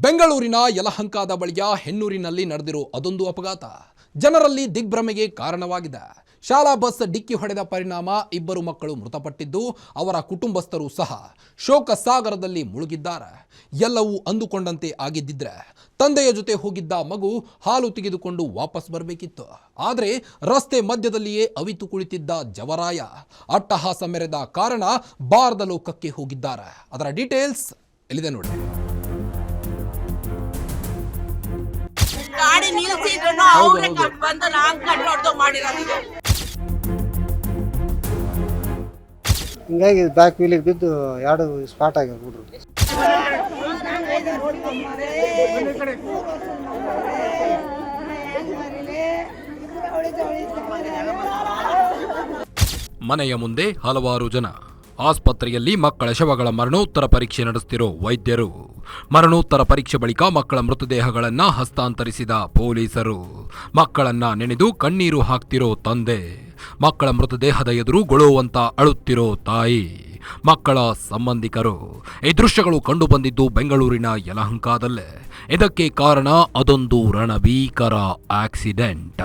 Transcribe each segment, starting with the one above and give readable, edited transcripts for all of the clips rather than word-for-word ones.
ಬೆಂಗಳೂರಿನ ಯಲಹಂಕದ ಬಳಿಯ ಹೆನ್ನೂರಿನಲ್ಲಿ ನಡೆದಿರೋ ಅದೊಂದು ಅಪಘಾತ ಜನರಲ್ಲಿ ದಿಗ್ಭ್ರಮೆಗೆ ಕಾರಣವಾಗಿದೆ. ಶಾಲಾ ಬಸ್ ಡಿಕ್ಕಿ ಹೊಡೆದ ಪರಿಣಾಮ ಇಬ್ಬರು ಮಕ್ಕಳು ಮೃತಪಟ್ಟಿದ್ದು, ಅವರ ಕುಟುಂಬಸ್ಥರು ಸಹ ಶೋಕ ಸಾಗರದಲ್ಲಿ ಮುಳುಗಿದ್ದಾರೆ. ಎಲ್ಲವೂ ಅಂದುಕೊಂಡಂತೆ ಆಗಿದ್ದಿದ್ರೆ ತಂದೆಯ ಜೊತೆ ಹೋಗಿದ್ದ ಮಗು ಹಾಲು ತೆಗೆದುಕೊಂಡು ವಾಪಸ್ ಬರಬೇಕಿತ್ತು. ಆದರೆ ರಸ್ತೆ ಮಧ್ಯದಲ್ಲಿಯೇ ಅವಿತು ಕುಳಿತಿದ್ದ ಜವರಾಯ ಅಟ್ಟಹಾಸ ಮೆರೆದ ಕಾರಣ ಬಾರದ ಲೋಕಕ್ಕೆ ಹೋಗಿದ್ದಾರೆ. ಅದರ ಡೀಟೇಲ್ಸ್ ಎಲ್ಲಿದೆ ನೋಡಿ. ಗಾಡಿ ನಿಲ್ಸಿದ್ರು ಅವ್ರೆ ಬಂದು ನಾನ್ ಕಟ್ಟೋದು ಮಾಡಿರೋದು. ಹಿಂಗಾಗಿ ಬ್ಯಾಕ್ ವೀಲಿಗೆ ಬಿದ್ದು ಎರಡು ಸ್ಪಾಟ್ ಆಗ್ಯಾವ ಹುಡುಗರು. ಮನೆಯ ಮುಂದೆ ಹಲವಾರು ಜನ. ಆಸ್ಪತ್ರೆಯಲ್ಲಿ ಮಕ್ಕಳ ಶವಗಳ ಮರಣೋತ್ತರ ಪರೀಕ್ಷೆ ನಡೆಸುತ್ತಿರೋ ವೈದ್ಯರು. ಮರಣೋತ್ತರ ಪರೀಕ್ಷೆ ಬಳಿಕ ಮಕ್ಕಳ ಮೃತದೇಹಗಳನ್ನು ಹಸ್ತಾಂತರಿಸಿದ ಪೊಲೀಸರು. ಮಕ್ಕಳನ್ನ ನೆನೆದು ಕಣ್ಣೀರು ಹಾಕ್ತಿರೋ ತಂದೆ. ಮಕ್ಕಳ ಮೃತದೇಹದ ಎದುರು ಗೊಳುವಂತ ಅಳುತ್ತಿರೋ ತಾಯಿ, ಮಕ್ಕಳ ಸಂಬಂಧಿಕರು. ಈ ದೃಶ್ಯಗಳು ಕಂಡುಬಂದಿದ್ದು ಬೆಂಗಳೂರಿನ ಯಲಹಂಕದಲ್ಲೇ. ಇದಕ್ಕೆ ಕಾರಣ ಅದೊಂದು ರಣಭೀಕರ ಆಕ್ಸಿಡೆಂಟ್.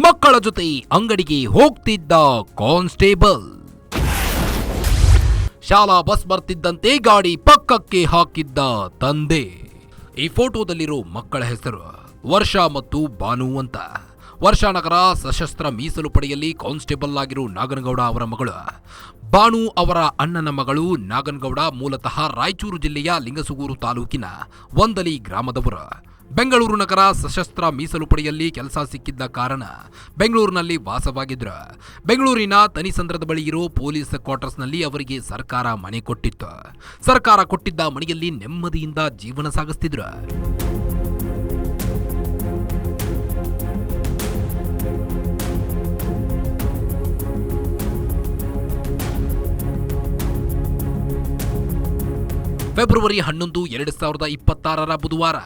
ಮಕ್ಕಳ ಜೊತೆ ಅಂಗಡಿಗೆ ಹೋಗ್ತಿದ್ದ ಕಾನ್ಸ್ಟೇಬಲ್. ಶಾಲಾ ಬಸ್ ಬರ್ತಿದ್ದಂತೆ ಗಾಡಿ ಪಕ್ಕಕ್ಕೆ ಹಾಕಿದ್ದ ತಂದೆ. ಈ ಫೋಟೋದಲ್ಲಿರೋ ಮಕ್ಕಳ ಹೆಸರು ವರ್ಷ ಮತ್ತು ಭಾನು ಅಂತ. ವರ್ಷಾನಗರ ಸಶಸ್ತ್ರ ಮೀಸಲು ಪಡೆಯಲ್ಲಿ ಕಾನ್ಸ್ಟೇಬಲ್ ಆಗಿರೋ ನಾಗನಗೌಡ ಅವರ ಮಗಳು ಭಾನು ಅವರ ಅಣ್ಣನ ಮಗಳು ನಾಗನಗೌಡ ಮೂಲತಃ ರಾಯಚೂರು ಜಿಲ್ಲೆಯ ಲಿಂಗಸುಗೂರು ತಾಲೂಕಿನ ಒಂದಲಿ ಗ್ರಾಮದವರು. ಬೆಂಗಳೂರು ನಗರ ಸಶಸ್ತ್ರ ಮೀಸಲು ಪಡೆಯಲ್ಲಿ ಕೆಲಸ ಸಿಕ್ಕಿದ್ದ ಕಾರಣ ಬೆಂಗಳೂರಿನಲ್ಲಿ ವಾಸವಾಗಿದ್ರು. ಬೆಂಗಳೂರಿನ ತನಿಸಂದ್ರದ ಬಳಿ ಇರೋ ಪೊಲೀಸ್ ಕ್ವಾರ್ಟರ್ಸ್ನಲ್ಲಿ ಅವರಿಗೆ ಸರ್ಕಾರ ಮನೆ ಕೊಟ್ಟಿತ್ತು. ಸರ್ಕಾರ ಕೊಟ್ಟಿದ್ದ ಮನೆಯಲ್ಲಿ ನೆಮ್ಮದಿಯಿಂದ ಜೀವನ ಸಾಗಿಸ್ತಿದ್ರು. ಫೆಬ್ರವರಿ 11, 2026 ಬುಧವಾರ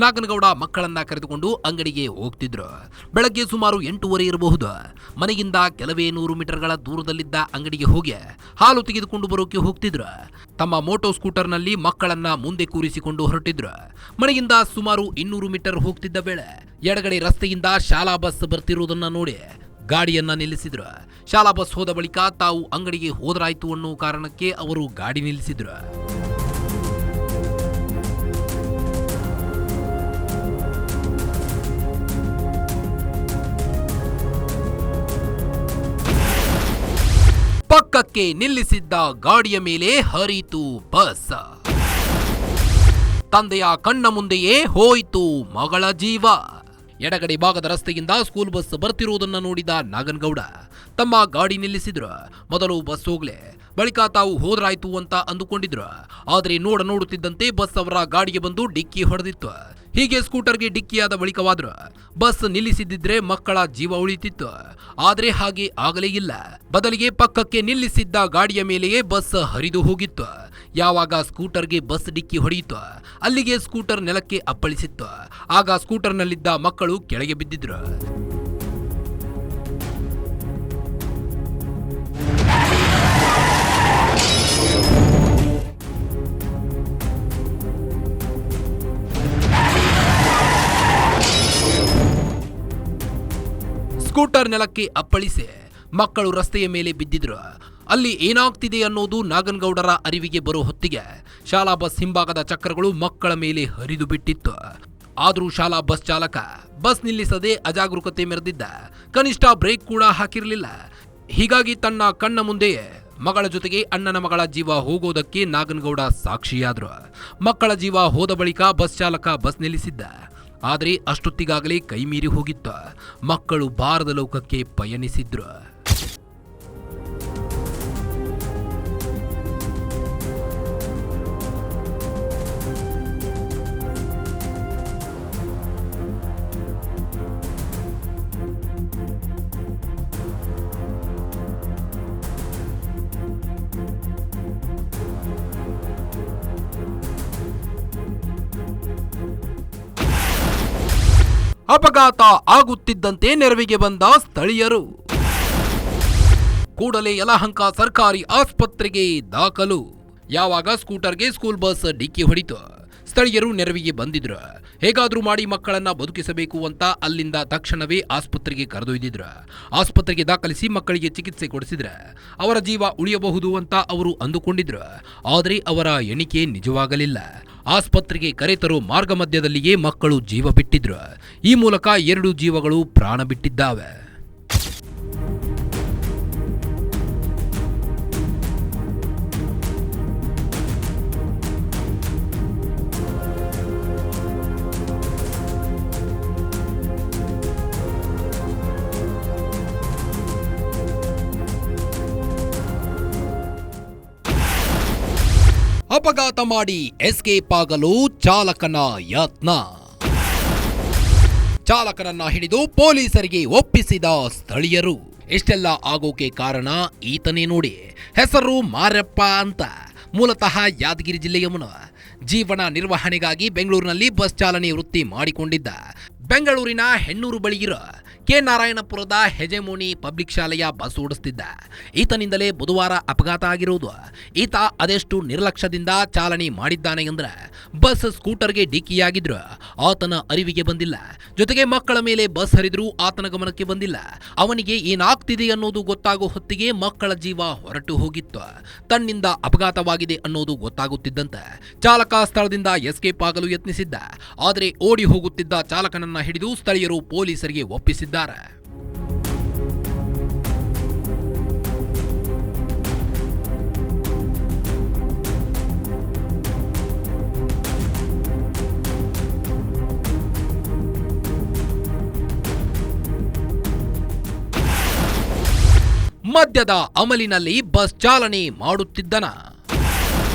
ನಾಗನಗೌಡ ಮಕ್ಕಳನ್ನ ಕರೆದುಕೊಂಡು ಅಂಗಡಿಗೆ ಹೋಗ್ತಿದ್ರು. ಬೆಳಗ್ಗೆ ಸುಮಾರು 8:30 ಇರಬಹುದು. ಮನೆಯಿಂದ ಕೆಲವೇ 100 ಮೀಟರ್ಗಳ ದೂರದಲ್ಲಿದ್ದ ಅಂಗಡಿಗೆ ಹೋಗಿ ಹಾಲು ತೆಗೆದುಕೊಂಡು ಬರೋಕೆ ಹೋಗ್ತಿದ್ರು. ತಮ್ಮ ಮೋಟೋ ಸ್ಕೂಟರ್ನಲ್ಲಿ ಮಕ್ಕಳನ್ನ ಮುಂದೆ ಕೂರಿಸಿಕೊಂಡು ಹೊರಟಿದ್ರು. ಮನೆಯಿಂದ ಸುಮಾರು 200 ಮೀಟರ್ ಹೋಗ್ತಿದ್ದ ವೇಳೆ ಎಡಗಡೆ ರಸ್ತೆಯಿಂದ ಶಾಲಾ ಬಸ್ ಬರ್ತಿರೋದನ್ನ ನೋಡಿ ಗಾಡಿಯನ್ನ ನಿಲ್ಲಿಸಿದ್ರು. ಶಾಲಾ ಬಸ್ ಹೋದ ಬಳಿಕ ತಾವು ಅಂಗಡಿಗೆ ಹೋದ್ರಾಯ್ತು ಅನ್ನೋ ಕಾರಣಕ್ಕೆ ಅವರು ಗಾಡಿ ನಿಲ್ಲಿಸಿದ್ರು. ಪಕ್ಕಕ್ಕೆ ನಿಲ್ಲಿಸಿದ್ದ ಗಾಡಿಯ ಮೇಲೆ ಹರಿತು ಬಸ್. ತಂದೆಯ ಕಣ್ಣ ಮುಂದೆಯೇ ಹೋಯಿತು ಮಗಳ ಜೀವ. ಎಡಗಡೆ ಭಾಗದ ರಸ್ತೆಯಿಂದ ಸ್ಕೂಲ್ ಬಸ್ ಬರ್ತಿರುವುದನ್ನು ನೋಡಿದ ನಾಗನಗೌಡ ತಮ್ಮ ಗಾಡಿ ನಿಲ್ಲಿಸಿದ್ರು. ಮೊದಲು ಬಸ್ ಹೋಗ್ಲೆ, ಬಳಿಕ ತಾವು ಹೋದ್ರಾಯ್ತು ಅಂತ ಅಂದುಕೊಂಡಿದ್ರು. ಆದರೆ ನೋಡುತ್ತಿದ್ದಂತೆ ಬಸ್ ಅವರ ಗಾಡಿಗೆ ಬಂದು ಡಿಕ್ಕಿ ಹೊಡೆದಿತ್ತು. ಹೀಗೆ ಸ್ಕೂಟರ್ಗೆ ಡಿಕ್ಕಿಯಾದ ಬಳಿಕವಾದ್ರು ಬಸ್ ನಿಲ್ಲಿಸಿದ್ದಿದ್ರೆ ಮಕ್ಕಳ ಜೀವ ಉಳಿತಿತ್ತು. ಆದ್ರೆ ಹಾಗೆ ಆಗಲೇ ಇಲ್ಲ. ಬದಲಿಗೆ ಪಕ್ಕಕ್ಕೆ ನಿಲ್ಲಿಸಿದ್ದ ಗಾಡಿಯ ಮೇಲೆಯೇ ಬಸ್ ಹರಿದು ಹೋಗಿತ್ತು. ಯಾವಾಗ ಸ್ಕೂಟರ್ಗೆ ಬಸ್ ಡಿಕ್ಕಿ ಹೊಡೆಯಿತು, ಅಲ್ಲಿಗೆ ಸ್ಕೂಟರ್ ನೆಲಕ್ಕೆ ಅಪ್ಪಳಿಸಿತ್ತು. ಆಗ ಸ್ಕೂಟರ್ನಲ್ಲಿದ್ದ ಮಕ್ಕಳು ಕೆಳಗೆ ಬಿದ್ದಿದ್ರು. ಸ್ಕೂಟರ್ ನೆಲಕ್ಕೆ ಅಪ್ಪಳಿಸಿ ಮಕ್ಕಳು ರಸ್ತೆಯ ಮೇಲೆ ಬಿದ್ದಿದ್ರು. ಅಲ್ಲಿ ಏನಾಗ್ತಿದೆ ಅನ್ನೋದು ನಾಗನಗೌಡರ ಅರಿವಿಗೆ ಬರೋ ಹೊತ್ತಿಗೆ ಶಾಲಾ ಬಸ್ ಹಿಂಭಾಗದ ಚಕ್ರಗಳು ಮಕ್ಕಳ ಮೇಲೆ ಹರಿದು ಬಿಟ್ಟಿತ್ತು. ಆದರೂ ಶಾಲಾ ಬಸ್ ಚಾಲಕ ಬಸ್ ನಿಲ್ಲಿಸದೆ ಅಜಾಗರೂಕತೆ ಮೆರೆದಿದ್ದ. ಕನಿಷ್ಠ ಬ್ರೇಕ್ ಕೂಡ ಹಾಕಿರಲಿಲ್ಲ. ಹೀಗಾಗಿ ತನ್ನ ಕಣ್ಣ ಮುಂದೆಯೇ ಮಗಳ ಜೊತೆಗೆ ಅಣ್ಣನ ಮಗಳ ಜೀವ ಹೋಗೋದಕ್ಕೆ ನಾಗನಗೌಡ ಸಾಕ್ಷಿಯಾದ್ರು. ಮಕ್ಕಳ ಜೀವ ಹೋದ ಬಳಿಕ ಬಸ್ ಚಾಲಕ ಬಸ್ ನಿಲ್ಲಿಸಿದ್ದ. ಆದರೆ ಅಷ್ಟೊತ್ತಿಗಾಗಲೇ ಕೈ ಮೀರಿ ಹೋಗಿತ್ತು. ಮಕ್ಕಳು ಬಾರದ ಲೋಕಕ್ಕೆ ಪಯಣಿಸಿದ್ರು. ಅಪಘಾತ ಆಗುತ್ತಿದ್ದಂತೆ ನೆರವಿಗೆ ಬಂದ ಸ್ಥಳೀಯರು. ಕೂಡಲೇ ಯಲಹಂಕ ಸರ್ಕಾರಿ ಆಸ್ಪತ್ರೆಗೆ ದಾಖಲು. ಯಾವಾಗ ಸ್ಕೂಟರ್ಗೆ ಸ್ಕೂಲ್ ಬಸ್ ಡಿಕ್ಕಿ ಹೊಡಿತು. ಸ್ಥಳೀಯರು ನೆರವಿಗೆ ಬಂದಿದ್ರು. ಹೇಗಾದ್ರೂ ಮಾಡಿ ಮಕ್ಕಳನ್ನ ಬದುಕಿಸಬೇಕು ಅಂತ ಅಲ್ಲಿಂದ ತಕ್ಷಣವೇ ಆಸ್ಪತ್ರೆಗೆ ಕರೆದೊಯ್ದಿದ್ರು. ಆಸ್ಪತ್ರೆಗೆ ದಾಖಲಿಸಿ ಮಕ್ಕಳಿಗೆ ಚಿಕಿತ್ಸೆ ಕೊಡಿಸಿದ್ರ ಅವರ ಜೀವ ಉಳಿಯಬಹುದು ಅಂತ ಅವರು ಅಂದುಕೊಂಡಿದ್ರು. ಆದರೆ ಅವರ ಎಣಿಕೆ ನಿಜವಾಗಲಿಲ್ಲ. ಆಸ್ಪತ್ರೆಗೆ ಕರೆತರೋ ಮಾರ್ಗ ಮಧ್ಯದಲ್ಲಿಯೇ ಮಕ್ಕಳು ಜೀವ ಬಿಟ್ಟಿದ್ರು. ಈ ಮೂಲಕ 2 ಜೀವಗಳು ಪ್ರಾಣ ಬಿಟ್ಟಿದ್ದಾವೆ. ಅಪಘಾತ ಮಾಡಿ ಎಸ್ಕೇಪ್ ಆಗಲು ಚಾಲಕನ ಯತ್ನ. ಚಾಲಕನನ್ನ ಹಿಡಿದು ಪೊಲೀಸರಿಗೆ ಒಪ್ಪಿಸಿದ ಸ್ಥಳೀಯರು. ಇಷ್ಟೆಲ್ಲ ಆಗೋಕೆ ಕಾರಣ ಈತನೇ ನೋಡಿ. ಹೆಸರು ಮಾರಪ್ಪ ಅಂತ. ಮೂಲತಃ ಯಾದಗಿರಿ ಜಿಲ್ಲೆಯವನು. ಜೀವನ ನಿರ್ವಹಣೆಗಾಗಿ ಬೆಂಗಳೂರಿನಲ್ಲಿ ಬಸ್ ಚಾಲನೆ ವೃತ್ತಿ ಮಾಡಿಕೊಂಡಿದ್ದ. ಬೆಂಗಳೂರಿನ ಹೆಣ್ಣೂರು ಬಳಿಯಿರೋ ಕೆ ನಾರಾಯಣಪುರದ ಹೆಜೆಮೋನಿ ಪಬ್ಲಿಕ್ ಶಾಲೆಯ ಬಸ್ ಓಡಿಸ್ತಿದ್ದ. ಈತನಿಂದಲೇ ಬುಧವಾರ ಅಪಘಾತ ಆಗಿರುವುದು. ಈತ ಅದೆಷ್ಟು ನಿರ್ಲಕ್ಷ್ಯದಿಂದ ಚಾಲನೆ ಮಾಡಿದ್ದಾನೆ ಅಂದ್ರೆ ಬಸ್ ಸ್ಕೂಟರ್ಗೆ ಡಿಕ್ಕಿಯಾಗಿದ್ರು ಆತನ ಅರಿವಿಗೆ ಬಂದಿಲ್ಲ. ಜೊತೆಗೆ ಮಕ್ಕಳ ಮೇಲೆ ಬಸ್ ಹರಿದ್ರೂ ಆತನ ಗಮನಕ್ಕೆ ಬಂದಿಲ್ಲ. ಅವನಿಗೆ ಏನಾಗ್ತಿದೆ ಅನ್ನೋದು ಗೊತ್ತಾಗೋ ಹೊತ್ತಿಗೆ ಮಕ್ಕಳ ಜೀವ ಹೊರಟು ಹೋಗಿತ್ತು. ತನ್ನಿಂದ ಅಪಘಾತವಾಗಿದೆ ಅನ್ನೋದು ಗೊತ್ತಾಗುತ್ತಿದ್ದಂತೆ ಚಾಲಕ ಸ್ಥಳದಿಂದ ಎಸ್ಕೇಪ್ ಆಗಲು ಯತ್ನಿಸಿದ್ದ. ಆದರೆ ಓಡಿ ಹೋಗುತ್ತಿದ್ದ ಚಾಲಕನನ್ನ ಹಿಡಿದು ಸ್ಥಳೀಯರು ಪೊಲೀಸರಿಗೆ ಒಪ್ಪಿಸಿದ್ದಾರೆ. ಮದ್ಯದ ಅಮಲಿನಲ್ಲಿ ಬಸ್ ಚಾಲನೆ ಮಾಡುತ್ತಿದ್ದನ.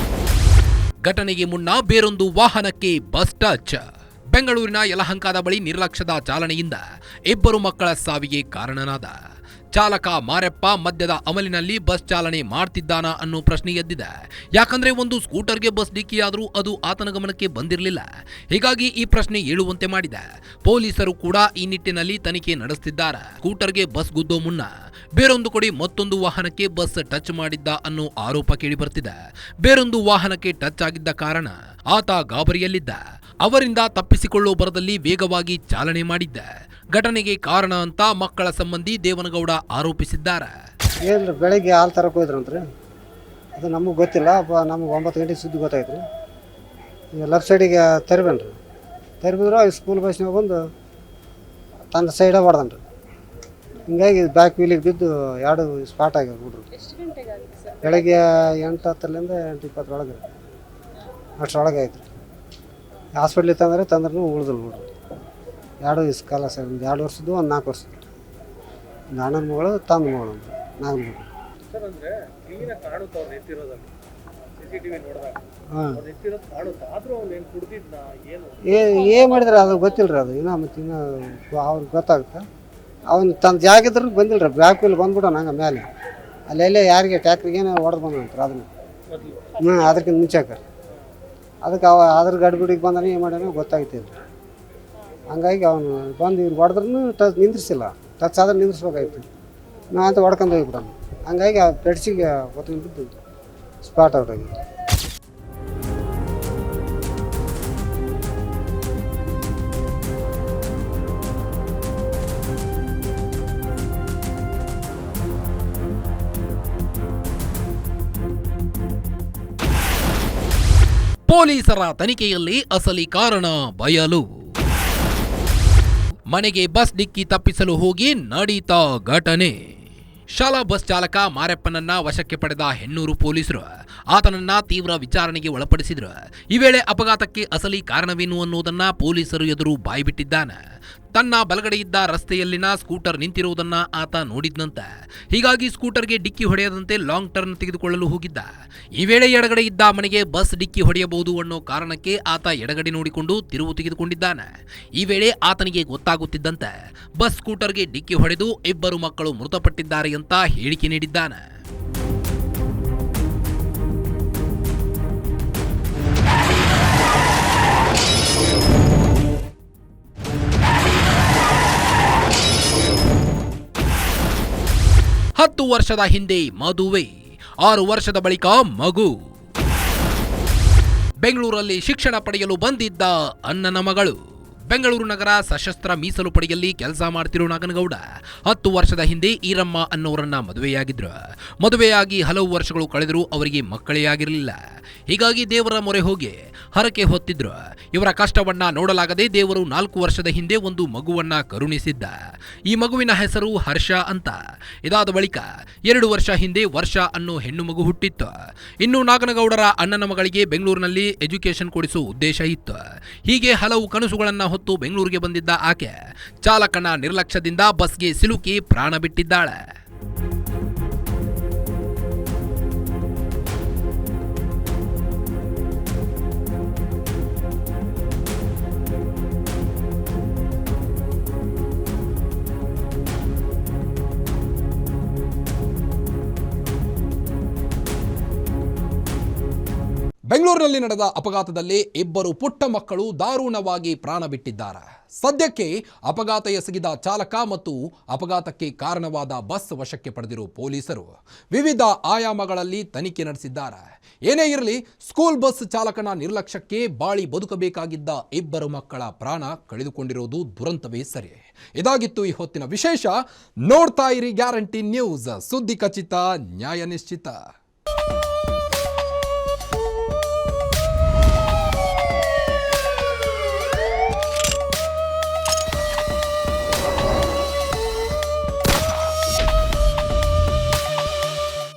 ಘಟನೆಗೆ ಮುನ್ನ ಬೇರೊಂದು ವಾಹನಕ್ಕೆ ಬಸ್ ಟಚ್. ಬೆಂಗಳೂರಿನ ಯಲಹಂಕದ ಬಳಿ ನಿರ್ಲಕ್ಷ್ಯದ ಚಾಲನೆಯಿಂದ 2 ಮಕ್ಕಳ ಸಾವಿಗೆ ಕಾರಣನಾದ ಚಾಲಕ ಮಾರಪ್ಪ ಮದ್ಯದ ಅಮಲಿನಲ್ಲಿ ಬಸ್ ಚಾಲನೆ ಮಾಡ್ತಿದ್ದಾನ ಅನ್ನೋ ಪ್ರಶ್ನೆ ಎದ್ದಿದೆ. ಯಾಕಂದ್ರೆ ಒಂದು ಸ್ಕೂಟರ್ಗೆ ಬಸ್ ಡಿಕ್ಕಿಯಾದರೂ ಅದು ಆತನ ಗಮನಕ್ಕೆ ಬಂದಿರಲಿಲ್ಲ. ಹೀಗಾಗಿ ಈ ಪ್ರಶ್ನೆ ಏಳುವಂತೆ ಮಾಡಿದೆ. ಪೊಲೀಸರು ಕೂಡ ಈ ನಿಟ್ಟಿನಲ್ಲಿ ತನಿಖೆ ನಡೆಸುತ್ತಿದ್ದಾರೆ. ಸ್ಕೂಟರ್ಗೆ ಬಸ್ ಗುದ್ದೋ ಮುನ್ನ ಬೇರೊಂದು ಕಡೆ ಮತ್ತೊಂದು ವಾಹನಕ್ಕೆ ಬಸ್ ಟಚ್ ಮಾಡಿದ್ದ ಅನ್ನೋ ಆರೋಪ ಕೇಳಿ ಬರ್ತಿದೆ. ಬೇರೊಂದು ವಾಹನಕ್ಕೆ ಟಚ್ ಆಗಿದ್ದ ಕಾರಣ ಆತ ಗಾಬರಿಯಲ್ಲಿದ್ದ. ಅವರಿಂದ ತಪ್ಪಿಸಿಕೊಳ್ಳೋ ಬರದಲ್ಲಿ ವೇಗವಾಗಿ ಚಾಲನೆ ಮಾಡಿದ್ದ. ಘಟನೆಗೆ ಕಾರಣ ಅಂತ ಮಕ್ಕಳ ಸಂಬಂಧಿ ದೇವನಗೌಡ ಆರೋಪಿಸಿದ್ದಾರೆ. ಏನ್ರಿ ಬೆಳಗ್ಗೆ ಹಾಲು ತರಕ್ಕೆ ಹೋದ್ರಂತ್ರಿ. ಅದು ನಮಗೆ ಗೊತ್ತಿಲ್ಲ. ನಮಗೆ 9 ಗಂಟೆಗೆ ಸುದ್ದಿ ಗೊತ್ತಾಯ್ತು. ಈಗ ಲೆಫ್ಟ್ ಸೈಡಿಗೆ ತರಿಬೇನ್ರಿ. ತರಿಬಿದ್ರು ಸ್ಕೂಲ್ ಬಸ್ನಾಗ ಬಂದು ತನ್ನ ಸೈಡೇ ಹೊಡೆದನ್ರಿ. ಹಿಂಗಾಗಿ ಬ್ಯಾಕ್ ವೀಲಿಗೆ ಬಿದ್ದು 2 ಸ್ಪಾಟ್ ಆಗ್ಯಾವ ಹುಡ್ರು. ಬೆಳಗ್ಗೆ 8:10ರಿಂದ 8:20 ಒಳಗೆ ಅಷ್ಟರೊಳಗೆ ಆಯ್ತು ರೀ. ಹಾಸ್ಪಿಟ್ಲಿಗೆ ತಂದ್ರೂ ಉಳಿದ್ರು ನೋಡ್ರಿ. 2 ಕಾಲ ಸರ್, ಒಂದು 2 ವರ್ಷದ್ದು, ಒಂದು 4 ವರ್ಷದ್ದು. ಒಂದು ಅಣ್ಣನ ಮಗಳು, ತಮ್ಮ ಮಗಳು, 4 ಮಗಳು. ಹಾಂ, ಏನು ಮಾಡಿದ್ರೆ ಅದು ಗೊತ್ತಿಲ್ಲ ರೀ. ಅದು ಇನ್ನೂ ಅವ್ರಿಗೆ ಗೊತ್ತಾಗುತ್ತೆ. ಅವ್ನು ತನ್ನ ಜಾಗ ಇದ್ರೂ ಬಂದಿಲ್ಲ ರೀ. ಬ್ಯಾಕ್ ವೀಲ್ ಬಂದ್ಬಿಟ್ಟು ನಂಗೆ ಮೇಲೆ ಅಲ್ಲೆಲ್ಲೇ ಯಾರಿಗೆ ಟ್ಯಾಕ್ರಿಗೇನು ಹೊಡೆದು ಬಂದಂತಾರೆ ಅದನ್ನು. ಅದಕ್ಕಿಂತ ಮುಂಚೆಕ ಅದಕ್ಕೆ ಅದ್ರ ಗಡ್ಬಿಡಿಗೆ ಬಂದಾನೆ ಏನು ಮಾಡ್ಯಾನ ಗೊತ್ತಾಗ್ತಿಲ್ಲ. ಹಂಗಾಗಿ ಅವನು ಬಂದು ಇವ್ರು ಹೊಡೆದ್ರೂ ಟಚ್ ನಿಂದ್ರಿಸಿಲ್ಲ. ಟಚ್ ಆದ್ರೆ ನಿಂದ್ರಿಸ್ಬೇಕಾಯ್ತು. ನಾ ಅಂತ ಹೊಡ್ಕೊಂಡು ಹೋಗ್ಬಿಡೋಣ. ಹಂಗಾಗಿ ಆ ಪೆಡ್ಸಿಗೆ ಹೊತ್ಕೊಂಡು ಬಿದ್ದು ಸ್ಪಾಟ್ ಔಟ್ ಆಗಿ. ಪೊಲೀಸರ ತನಿಖೆಯಲ್ಲಿ ಅಸಲಿ ಕಾರಣ ಬಯಲು. ಮನೆಗೆ ಬಸ್ ಡಿಕ್ಕಿ ತಪ್ಪಿಸಲು ಹೋಗಿ ನಡೀತಾ ಘಟನೆ. ಶಾಲಾ ಬಸ್ ಚಾಲಕ ಮಾರಪ್ಪನನ್ನ ವಶಕ್ಕೆ ಪಡೆದ ಹೆಣ್ಣೂರು ಪೊಲೀಸರು ಆತನನ್ನ ತೀವ್ರ ವಿಚಾರಣೆಗೆ ಒಳಪಡಿಸಿದ್ರು. ಈ ವೇಳೆ ಅಪಘಾತಕ್ಕೆ ಅಸಲಿ ಕಾರಣವೇನು ಅನ್ನೋದನ್ನ ಪೊಲೀಸರು ಎದುರು ಬಾಯ್ಬಿಟ್ಟಿದ್ದಾನೆ. ತನ್ನ ಬಲಗಡೆ ಇದ್ದ ರಸ್ತೆಯಲ್ಲಿನ ಸ್ಕೂಟರ್ ನಿಂತಿರುವುದನ್ನ ಆತ ನೋಡಿದ್ನಂತೆ. ಹೀಗಾಗಿ ಸ್ಕೂಟರ್ಗೆ ಡಿಕ್ಕಿ ಹೊಡೆಯದಂತೆ ಲಾಂಗ್ ಟರ್ನ್ ತೆಗೆದುಕೊಳ್ಳಲು ಹೋಗಿದ್ದ. ಈ ವೇಳೆ ಎಡಗಡೆ ಇದ್ದ ಮನೆಗೆ ಬಸ್ ಡಿಕ್ಕಿ ಹೊಡೆಯಬಹುದು ಅನ್ನೋ ಕಾರಣಕ್ಕೆ ಆತ ಎಡಗಡೆ ನೋಡಿಕೊಂಡು ತಿರುವು ತೆಗೆದುಕೊಂಡಿದ್ದಾನೆ. ಈ ವೇಳೆ ಆತನಿಗೆ ಗೊತ್ತಾಗುತ್ತಿದ್ದಂತೆ ಬಸ್ ಸ್ಕೂಟರ್ಗೆ ಡಿಕ್ಕಿ ಹೊಡೆದು 2 ಮಕ್ಕಳು ಮೃತಪಟ್ಟಿದ್ದಾರೆ ಅಂತ ಹೇಳಿಕೆ ನೀಡಿದ್ದಾನೆ. 10 ವರ್ಷದ ಹಿಂದೆ ಮದುವೆ, 6 ವರ್ಷದ ಬಳಿಕ ಮಗು. ಬೆಂಗಳೂರಲ್ಲಿ ಶಿಕ್ಷಣ ಪಡೆಯಲು ಬಂದಿದ್ದ ಅಣ್ಣನ ಮಗಳು. ಬೆಂಗಳೂರು ನಗರ ಸಶಸ್ತ್ರ ಮೀಸಲು ಪಡೆಯಲ್ಲಿ ಕೆಲಸ ಮಾಡ್ತಿರೋ ನಾಗನಗೌಡ 10 ವರ್ಷದ ಹಿಂದೆ ಈರಮ್ಮ ಅನ್ನೋರನ್ನ ಮದುವೆಯಾಗಿದ್ರು. ಮದುವೆಯಾಗಿ ಹಲವು ವರ್ಷಗಳು ಕಳೆದರೂ ಅವರಿಗೆ ಮಕ್ಕಳೇ ಆಗಿರಲಿಲ್ಲ. ಹೀಗಾಗಿ ದೇವರ ಮೊರೆ ಹೋಗಿ ಹರಕೆ ಹೊತ್ತಿದ್ರು. ಇವರ ಕಷ್ಟವನ್ನ ನೋಡಲಾಗದೆ ದೇವರು 4 ವರ್ಷದ ಹಿಂದೆ ಒಂದು ಮಗುವನ್ನ ಕರುಣಿಸಿದ್ದ. ಈ ಮಗುವಿನ ಹೆಸರು ಹರ್ಷ ಅಂತ. ಇದಾದ ಬಳಿಕ 2 ವರ್ಷ ಹಿಂದೆ ವರ್ಷ ಅನ್ನೋ ಹೆಣ್ಣು ಮಗು ಹುಟ್ಟಿತ್ತು. ಇನ್ನು ನಾಗನಗೌಡರ ಅಣ್ಣನ ಮಗಳಿಗೆ ಬೆಂಗಳೂರಿನಲ್ಲಿ ಎಜುಕೇಶನ್ ಕೊಡಿಸುವ ಉದ್ದೇಶ ಇತ್ತು. ಹೀಗೆ ಹಲವು ಕನಸುಗಳನ್ನ ಹೊತ್ತು ಬೆಂಗಳೂರಿಗೆ ಬಂದಿದ್ದ ಆಕೆ ಚಾಲಕನ ನಿರ್ಲಕ್ಷ್ಯದಿಂದ ಬಸ್ಗೆ ಸಿಲುಕಿ ಪ್ರಾಣ ಬಿಟ್ಟಿದ್ದಾಳೆ. ಬೆಂಗಳೂರಿನಲ್ಲಿ ನಡೆದ ಅಪಘಾತದಲ್ಲಿ 2 ಪುಟ್ಟ ಮಕ್ಕಳು ದಾರುಣವಾಗಿ ಪ್ರಾಣ ಬಿಟ್ಟಿದ್ದಾರೆ. ಸದ್ಯಕ್ಕೆ ಅಪಘಾತ ಎಸಗಿದ ಚಾಲಕ ಮತ್ತು ಅಪಘಾತಕ್ಕೆ ಕಾರಣವಾದ ಬಸ್ ವಶಕ್ಕೆ ಪಡೆದಿರುವ ಪೊಲೀಸರು ವಿವಿಧ ಆಯಾಮಗಳಲ್ಲಿ ತನಿಖೆ ನಡೆಸಿದ್ದಾರೆ. ಏನೇ ಇರಲಿ, ಸ್ಕೂಲ್ ಬಸ್ ಚಾಲಕನ ನಿರ್ಲಕ್ಷ್ಯಕ್ಕೆ ಬಾಳಿ ಬದುಕಬೇಕಾಗಿದ್ದ 2 ಮಕ್ಕಳ ಪ್ರಾಣ ಕಳೆದುಕೊಂಡಿರುವುದು ದುರಂತವೇ ಸರಿ. ಇದಾಗಿತ್ತು ಈ ಹೊತ್ತಿನ ವಿಶೇಷ. ನೋಡ್ತಾ ಇರಿ ಗ್ಯಾರಂಟಿ ನ್ಯೂಸ್, ಸುದ್ದಿ ಖಚಿತ, ನ್ಯಾಯ ನಿಶ್ಚಿತ.